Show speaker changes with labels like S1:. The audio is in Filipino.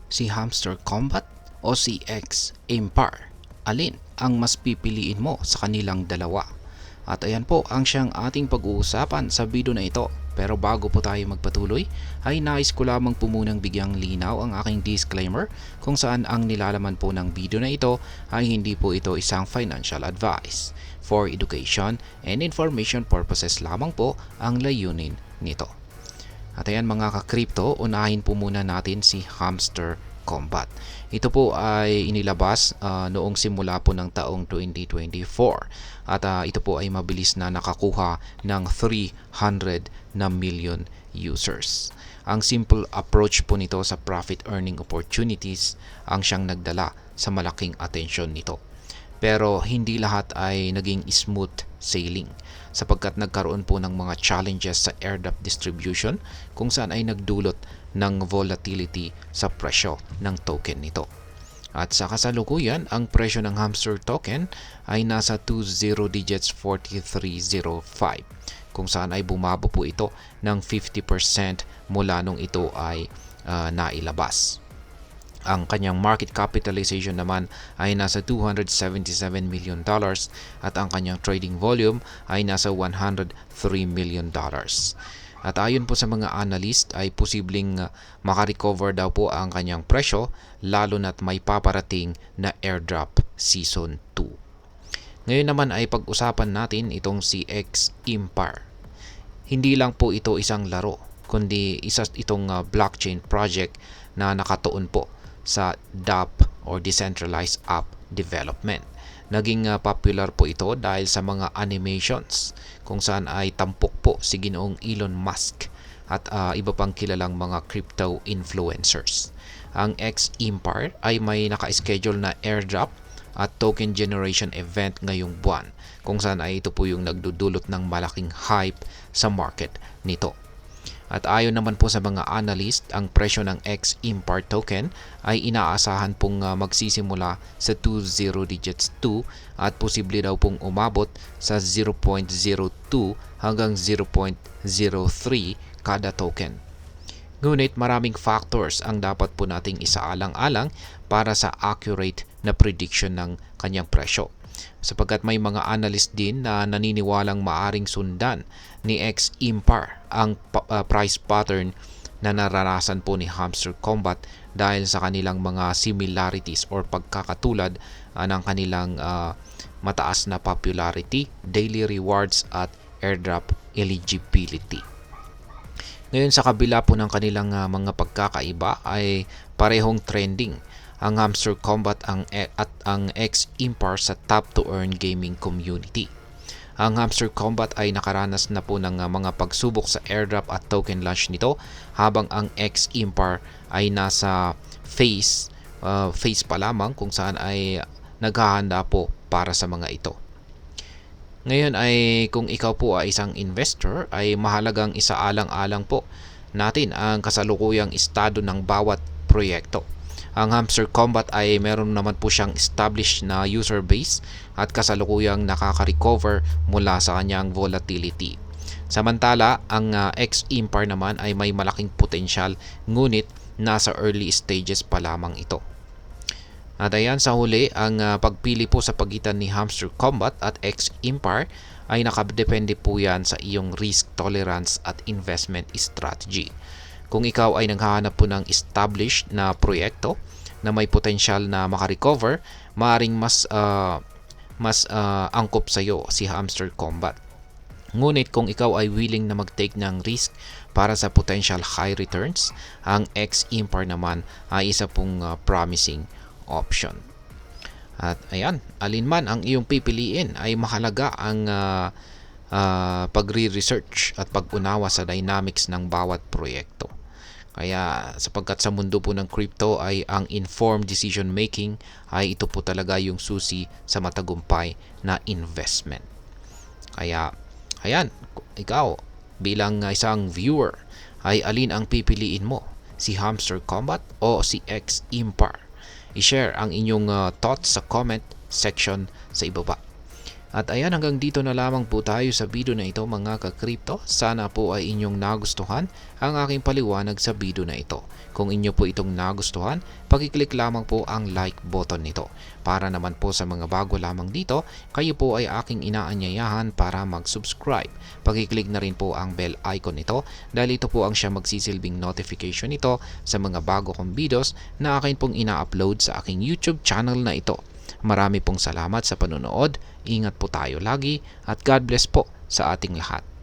S1: Si Hamster Combat o si X Empire? Alin ang mas pipiliin mo sa kanilang dalawa? At ayan po ang siyang ating pag-uusapan sa video na ito. Pero bago po tayo magpatuloy, ay nais ko lamang po munang bigyang linaw ang aking disclaimer kung saan ang nilalaman po ng video na ito ay hindi po ito isang financial advice. For education and information purposes lamang po ang layunin nito. At ayan mga ka-crypto, unahin po muna natin si Hamster Combat. Ito po ay inilabas noong simula po ng taong 2024 at ito po ay mabilis na nakakuha ng 300 na million users. Ang simple approach po nito sa profit earning opportunities ang siyang nagdala sa malaking atensyon nito. Pero hindi lahat ay naging smooth sailing sapagkat nagkaroon po ng mga challenges sa airdrop distribution kung saan ay nagdulot ng volatility sa presyo ng token nito. At sa kasalukuyan, ang presyo ng Hamster token ay nasa 20 digits 4305 kung saan ay bumaba po ito ng 50% mula nung ito ay nailabas. Ang kanyang market capitalization naman ay nasa $277 million at ang kanyang trading volume ay nasa $103 million. At ayon po sa mga analyst ay posibleng makarecover daw po ang kanyang presyo lalo na't may paparating na airdrop season 2. Ngayon naman ay pag-usapan natin itong si X Empire. Hindi lang po ito isang laro kundi isa itong blockchain project na nakatuon po sa DApp or Decentralized App Development. Naging popular po ito dahil sa mga animations kung saan ay tampok po si Ginoong Elon Musk at iba pang kilalang mga crypto influencers. Ang X Empire ay may naka-schedule na airdrop at token generation event ngayong buwan kung saan ay ito po yung nagdudulot ng malaking hype sa market nito. At ayon naman po sa mga analyst, ang presyo ng X Empire token ay inaasahan pong magsisimula sa 20 digits 2 at posible daw pong umabot sa 0.02 hanggang 0.03 kada token. Ngunit maraming factors ang dapat po nating isaalang-alang para sa accurate na prediction ng kanyang presyo. Sapagkat may mga analyst din na naniniwalang maaring sundan ni X Empire ang price pattern na naranasan po ni Hamster Combat dahil sa kanilang mga similarities or pagkakatulad ng kanilang mataas na popularity, daily rewards at airdrop eligibility. Ngayon sa kabila po ng kanilang mga pagkakaiba ay parehong trending ang Hamster Combat at ang X Empire sa top to earn gaming community. Ang Hamster Combat ay nakaranas na po ng mga pagsubok sa airdrop at token launch nito habang ang X Empire ay nasa phase pa lamang kung saan ay naghahanda po para sa mga ito. Ngayon ay kung ikaw po ay isang investor ay mahalagang isaalang-alang po natin ang kasalukuyang estado ng bawat proyekto. Ang Hamster Combat ay meron naman po siyang established na user base at kasalukuyang nakaka-recover mula sa kanyang volatility. Samantala, ang X Empire naman ay may malaking potensyal ngunit nasa early stages pa lamang ito. At ayan sa huli, ang pagpili po sa pagitan ni Hamster Combat at X Empire ay nakadepende po yan sa iyong risk tolerance at investment strategy. Kung ikaw ay naghahanap po ng established na proyekto na may potensyal na makarecover, maaaring mas angkop sa iyo si Hamster Combat. Ngunit kung ikaw ay willing na mag-take ng risk para sa potential high returns, ang X Empire naman ay isa pong promising option. At ayan, alinman ang iyong pipiliin ay mahalaga ang pagre-research at pag-unawa sa dynamics ng bawat proyekto. Kaya sapagkat sa mundo po ng crypto ay ang informed decision making ay ito po talaga yung susi sa matagumpay na investment. Kaya ayan, ikaw bilang isang viewer ay alin ang pipiliin mo? Si Hamster Combat o si X Empire? I-share ang inyong thoughts sa comment section sa ibaba. At ayan, hanggang dito na lamang po tayo sa video na ito mga ka-crypto. Sana po ay inyong nagustuhan ang aking paliwanag sa video na ito. Kung inyo po itong nagustuhan, pakiclick lamang po ang like button nito. Para naman po sa mga bago lamang dito, kayo po ay aking inaanyayahan para mag-subscribe. Pakiclick na rin po ang bell icon nito dahil ito po ang siya magsisilbing notification nito sa mga bago kong videos na akin pong ina-upload sa aking YouTube channel na ito. Marami pong salamat sa panonood, ingat po tayo lagi at God bless po sa ating lahat.